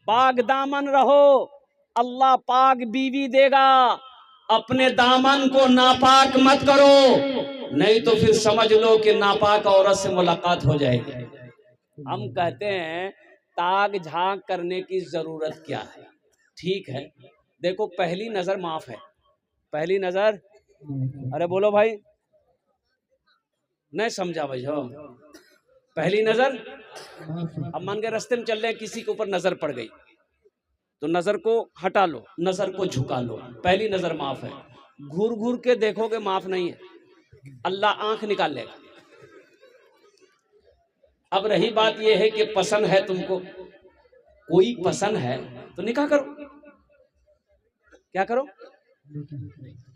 पाक दामन रहो, अल्लाह पाक बीवी देगा। अपने दामन को नापाक मत करो, नहीं तो फिर समझ लो कि नापाक औरत से मुलाकात हो जाएगी। हम कहते हैं ताक झांक करने की जरूरत क्या है? ठीक है, देखो पहली नजर माफ है। पहली नजर, अरे बोलो भाई, नहीं समझा भाई हो। पहली नजर, अब मान के रास्ते में चल रहे हैं, किसी के ऊपर नजर पड़ गई तो नजर को हटा लो, नजर को झुका लो, पहली नजर माफ है। घूर घूर के देखोगे माफ नहीं है, अल्लाह आंख निकाल लेगा। अब रही बात यह है कि पसंद है तुमको, कोई पसंद है तो निकाह करो। क्या करो?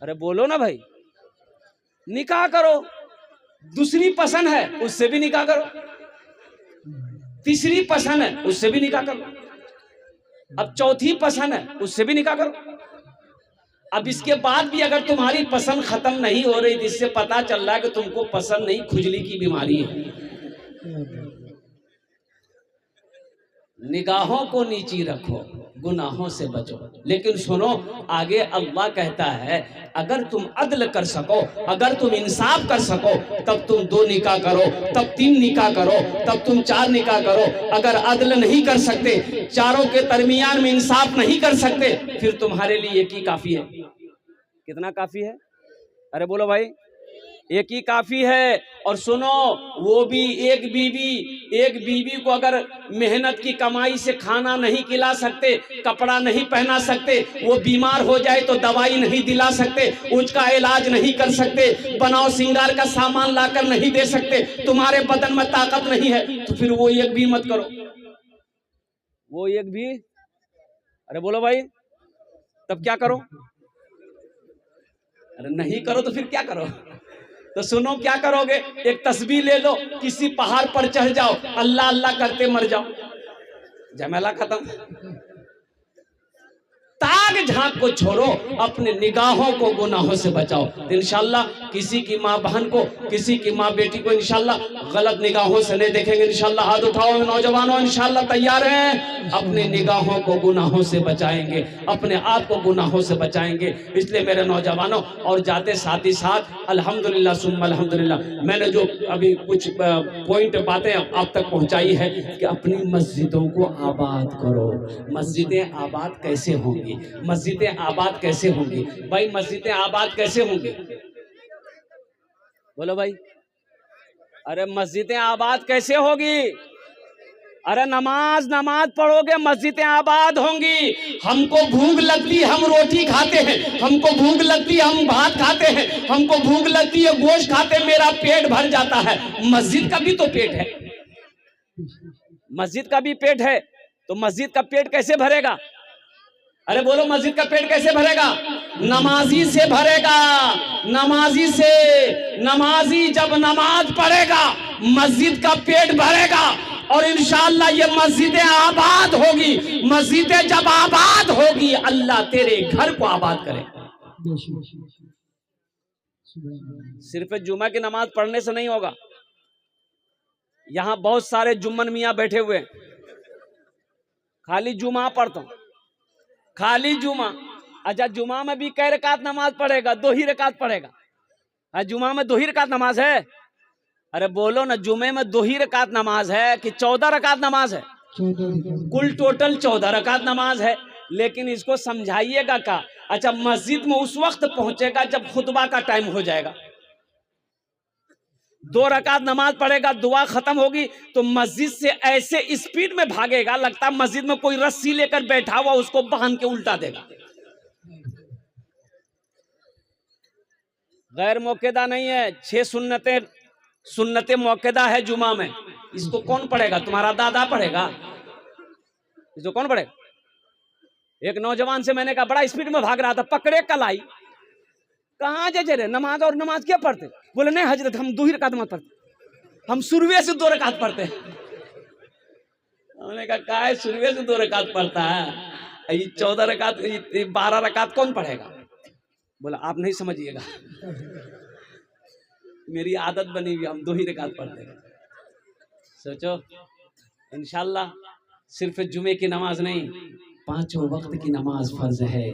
अरे बोलो ना भाई, निकाह करो। दूसरी पसंद है उससे भी निकाह करो, तीसरी पसंद है उससे भी निकाह करो, अब चौथी पसंद है उससे भी निकाह करो। अब इसके बाद भी अगर तुम्हारी पसंद खत्म नहीं हो रही, जिससे पता चल रहा है कि तुमको पसंद नहीं, खुजली की बीमारी है। निगाहों को नीची रखो, गुनाहों से बचो। लेकिन सुनो, आगे अल्लाह कहता है अगर तुम अदल कर सको, अगर तुम इंसाफ कर सको, तब तुम 2 निकाह करो, तब 3 निकाह करो, तब तुम 4 निकाह करो। अगर अदल नहीं कर सकते, चारों के दरमियान में इंसाफ नहीं कर सकते, फिर तुम्हारे लिए एक ही काफी है। कितना काफी है? अरे बोलो भाई, एक ही काफी है। और सुनो, वो भी एक बीवी को अगर मेहनत की कमाई से खाना नहीं खिला सकते, कपड़ा नहीं पहना सकते, वो बीमार हो जाए तो दवाई नहीं दिला सकते, उसका इलाज नहीं कर सकते, बनाओ सिंगार का सामान लाकर नहीं दे सकते, तुम्हारे बदन में ताकत नहीं है, तो फिर वो एक भी मत करो। वो एक भी, अरे बोलो भाई, तब क्या करो? अरे नहीं करो तो फिर क्या करो? तो सुनो, क्या करोगे? एक तस्बीह ले लो, किसी पहाड़ पर चढ़ जाओ, अल्लाह अल्लाह करते मर जाओ, झमेला खत्म। ताक झांक को छोड़ो, अपने निगाहों को गुनाहों से बचाओ। इंशाल्लाह किसी की माँ बहन को, किसी की माँ बेटी को इंशाल्लाह गलत निगाहों से नहीं देखेंगे। इंशाल्लाह हाथ उठाओ नौजवानों, इंशाल्लाह तैयार हैं? अपने निगाहों को गुनाहों से बचाएंगे, अपने आप को गुनाहों से बचाएंगे। इसलिए मेरे नौजवानों, और जाते साथ ही साथ अल्हम्दुलिल्लाह सुम्मा अल्हम्दुलिल्लाह, मैंने जो अभी कुछ पॉइंट बातें आप तक पहुंचाई है कि अपनी मस्जिदों को आबाद करो। मस्जिदें आबाद कैसे होंगी? मस्जिदें आबाद कैसे होंगी भाई? मस्जिदें आबाद कैसे होंगी? बोलो भाई। अरे मस्जिदें आबाद कैसे होगी? अरे नमाज पढ़ोगे, मस्जिदें आबाद होंगी। हमको भूख लगती, हम रोटी खाते हैं, हमको भूख लगती, हम भात खाते हैं, हमको भूख लगती है, गोश्त खाते, मेरा पेट भर जाता है। मस्जिद का भी तो पेट है, मस्जिद का भी पेट है, तो मस्जिद का पेट कैसे भरेगा? अरे बोलो, मस्जिद का पेट कैसे भरेगा? नमाजी से भरेगा, नमाजी से। नमाजी जब नमाज पढ़ेगा, मस्जिद का पेट भरेगा, और इंशाअल्लाह ये मस्जिदें आबाद होगी। मस्जिदें जब आबाद होगी, अल्लाह तेरे घर को आबाद करेगा। सिर्फ जुमा की नमाज पढ़ने से नहीं होगा। यहाँ बहुत सारे जुम्मन मियाँ बैठे हुए हैं, खाली जुमा पढ़ता हूँ, खाली जुमा। अच्छा, जुमा में भी कई रकात नमाज पढ़ेगा? 2 ही रकात पढ़ेगा। जुमा में 2 ही रकात नमाज है? अरे बोलो ना, जुमे में 2 ही रकात नमाज है कि 14 रकात नमाज है? कुल टोटल 14 रकात नमाज है। लेकिन इसको समझाइएगा का? अच्छा, मस्जिद में उस वक्त पहुंचेगा जब खुतबा का टाइम हो जाएगा, 2 रकात नमाज पढ़ेगा, दुआ खत्म होगी तो मस्जिद से ऐसे स्पीड में भागेगा, लगता है मस्जिद में कोई रस्सी लेकर बैठा हुआ, उसको बांध के उल्टा देगा। गैर मौकेदा नहीं है, 6 सुन्नतें मौकेदा है जुमा में। इसको कौन पढ़ेगा? तुम्हारा दादा पढ़ेगा? इसको कौन पढ़ेगा? एक नौजवान से मैंने कहा, बड़ा स्पीड में भाग रहा था, पकड़े कलाई, कहाँ जे रे नमाज, और नमाज क्या पढ़ते? बोले नहीं हजरत, हम 2 ही रकात नमाज पढ़ते, हम शुरुए से 2 रकात पढ़ते हैं। हमने कहा है शुरुए से 2 रकात पढ़ता है, ये 14 रकात, 12 रकात कौन पढ़ेगा? बोला आप नहीं समझिएगा, मेरी आदत बनी हुई, हम 2 ही रकात पढ़ते हैं। सोचो इंशाल्लाह सिर्फ जुमे की नमाज नहीं, 5 वक्त की नमाज फर्ज है।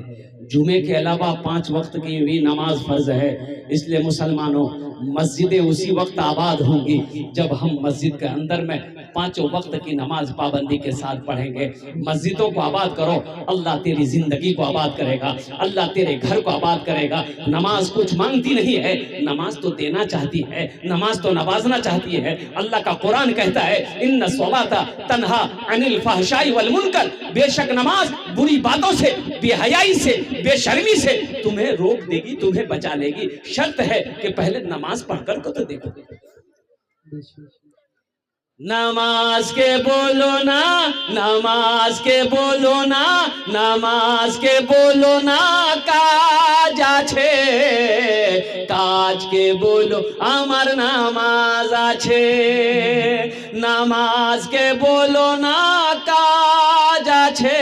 जुमे के अलावा 5 वक्त की भी नमाज फर्ज है। इसलिए मुसलमानों, मस्जिदें उसी वक्त आबाद होंगी जब हम मस्जिद के अंदर में 5 वक्त की नमाज पाबंदी के साथ पढ़ेंगे। मस्जिदों को आबाद करो, अल्लाह तेरी जिंदगी को आबाद करेगा, अल्लाह तेरे घर को आबाद करेगा। नमाज कुछ मांगती नहीं है, नमाज तो देना चाहती है, नमाज तो नवाजना चाहती है। अल्लाह का कुरान कहता है इन्ना सलाता तन्हा अनिल फहशाई वल मुनकर, बेशक नमाज बुरी बातों से, बेहयाई से, बेशर्मी से तुम्हें रोक देगी, तुम्हें बचा लेगी। शर्त है कि पहले नमाज पढ़कर को तो देखो। नमाज के बोलो ना, नमाज के बोलो ना, नमाज के बोलो ना काज आछे, काज के बोलो আমার নামাজ আছে। নামাজ के बोलो ना কাজ আছে,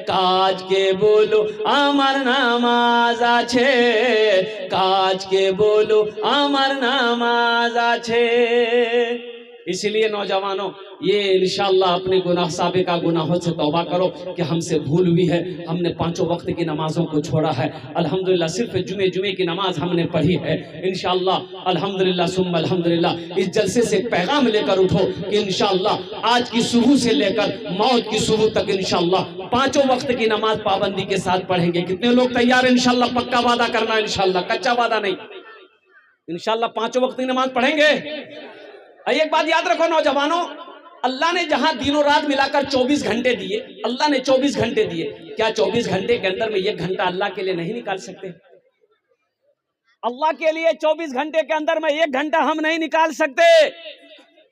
কাজ के बोलो আমার নামাজ আছে, কাজ के बोलो আমার নামাজ আছে। इसलिए नौजवानों, ये इंशाअल्लाह अपने गुनाह साबिका गुनाहों से तौबा करो कि हमसे भूल हुई है, हमने 5 वक्त की नमाजों को छोड़ा है। अल्हम्दुलिल्लाह सिर्फ जुमे की नमाज हमने पढ़ी है। इंशाअल्लाह अल्हम्दुलिल्लाह सुम्मा अल्हम्दुलिल्लाह इस जलसे से पैगाम लेकर उठो कि इंशाअल्लाह आज की सुबह से लेकर मौत की सुबह तक इंशाअल्लाह 5 वक्त की नमाज पाबंदी के साथ पढ़ेंगे। कितने लोग तैयार हैं? इंशाअल्लाह पक्का वादा करना, इंशाअल्लाह कच्चा वादा नहीं। इंशाअल्लाह 5 वक्त की नमाज पढ़ेंगे। एक बात याद रखो नौजवानों, अल्लाह ने जहां दिनों रात मिलाकर 24 घंटे दिए, अल्लाह ने 24 घंटे दिए, क्या 24 घंटे के अंदर में 1 घंटा अल्लाह के लिए नहीं निकाल सकते? अल्लाह के लिए 24 घंटे के अंदर में 1 घंटा हम नहीं निकाल सकते,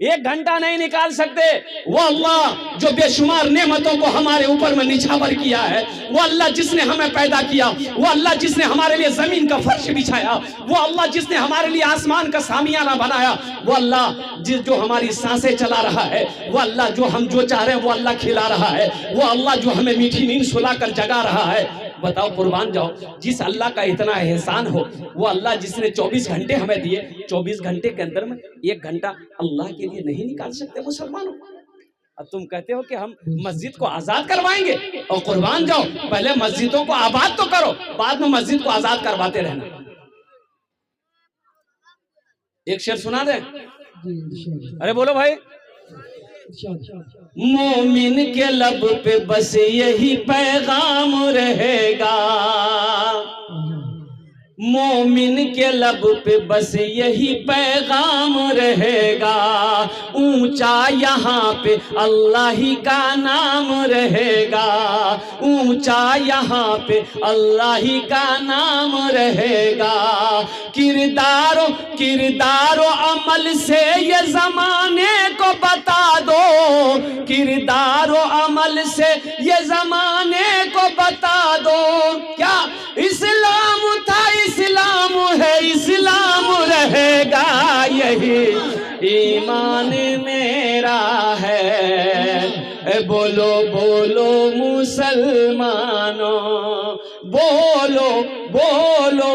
1 घंटा नहीं निकाल सकते। वो अल्लाह जो बेशुमार नेमतों को हमारे ऊपर में निछावर किया है, वो अल्लाह जिसने हमें पैदा किया, वो अल्लाह जिसने हमारे लिए जमीन का फर्श बिछाया, वो अल्लाह जिसने हमारे लिए आसमान का सामियाना बनाया, वो अल्लाह जो हमारी सांसें चला रहा है, वो अल्लाह जो हम जो चाह रहे हैं वो अल्लाह खिला रहा है, वो अल्लाह जो हमें मीठी नींद सुलाकर जगा रहा है। बताओ कुर्बान जाओ, जिस अल्लाह का इतना एहसान हो, वो अल्लाह जिसने 24 घंटे हमें दिए, 24 घंटे के अंदर में 1 घंटा अल्लाह के लिए नहीं निकाल सकते मुसलमानों। अब तुम कहते हो कि हम मस्जिद को आजाद करवाएंगे, और कुर्बान जाओ पहले मस्जिदों को आबाद तो करो, बाद में मस्जिद को आजाद करवाते रहना। एक शेर सुना दे, अरे बोलो भाई। मोमिन के लब पे बस यही पैगाम रहेगा, मोमिन के लब पे बस यही पैगाम रहेगा, ऊंचा यहाँ पे अल्लाह ही का नाम रहेगा, ऊंचा यहाँ पे अल्लाह ही का नाम रहेगा। किरदारो किरदारो अमल से ये जमाने को बता दो, किरदारो अमल से ये जमाने को बता दो, क्या इस्लाम था इस्लाम है इस्लाम रहेगा, यही ईमान मेरा है। बोलो बोलो मुसलमानों, बोलो बोलो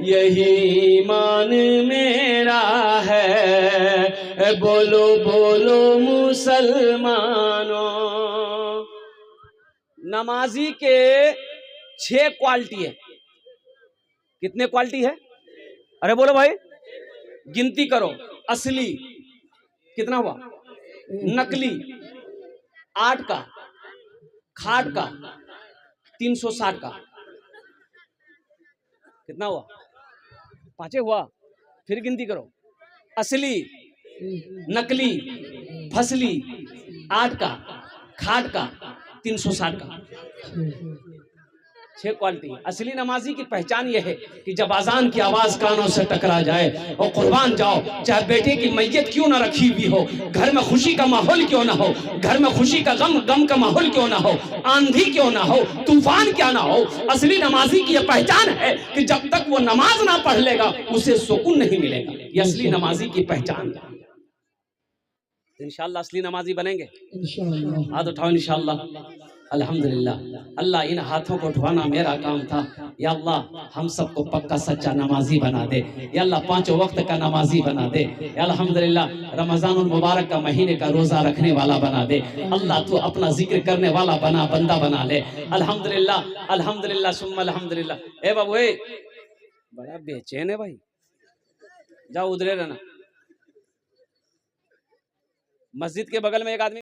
यही ईमान मेरा है, बोलो बोलो मुसलमानों। नमाजी के 6 क्वालिटी है। कितने क्वालिटी है? अरे बोलो भाई, गिनती करो। असली कितना हुआ? नकली 8 का, खाट का 360 का, कितना हुआ? 5 हुआ। फिर गिनती करो। असली, नकली, फसली, 8 का, खाट का, 360 का, 6 क्वालिटी। असली नमाजी की पहचान यह है कि जब अजान की आवाज कानों से टकरा जाए, और कुर्बान जाओ चाहे बेटे की मैयत क्यों ना रखी हुई हो, घर में खुशी का माहौल क्यों ना हो, घर में खुशी का गम का माहौल क्यों ना हो, आंधी क्यों ना हो, तूफान क्या ना हो, असली नमाजी की यह पहचान है कि जब तक वो नमाज ना पढ़ लेगा उसे सुकून नहीं मिलेगा। ये असली नमाजी की पहचान है। इंशाअल्लाह असली नमाजी बनेंगे, हाथ उठाओ इंशाअल्लाह। अल्हम्दुलिल्लाह। अल्लाह इन हाथों को उठवाना मेरा काम था। या अल्लाह हम सबको पक्का सच्चा नमाजी बना दे। या अल्लाह 5 वक्त का नमाजी बना दे। या अल्हम्दुलिल्लाह रमज़ानुल मुबारक का महीने का रोज़ा रखने वाला बना दे। अल्लाह तू अपना जिक्र करने वाला बंदा बना ले। अल्हम्दुलिल्लाह अल्हम्दुलिल्लाह सुम्मा अल्हम्दुलिल्लाह। ए बाबू ए बड़ा बेचैन है भाई, जाओ उधरे रहना। मस्जिद के बगल में एक आदमी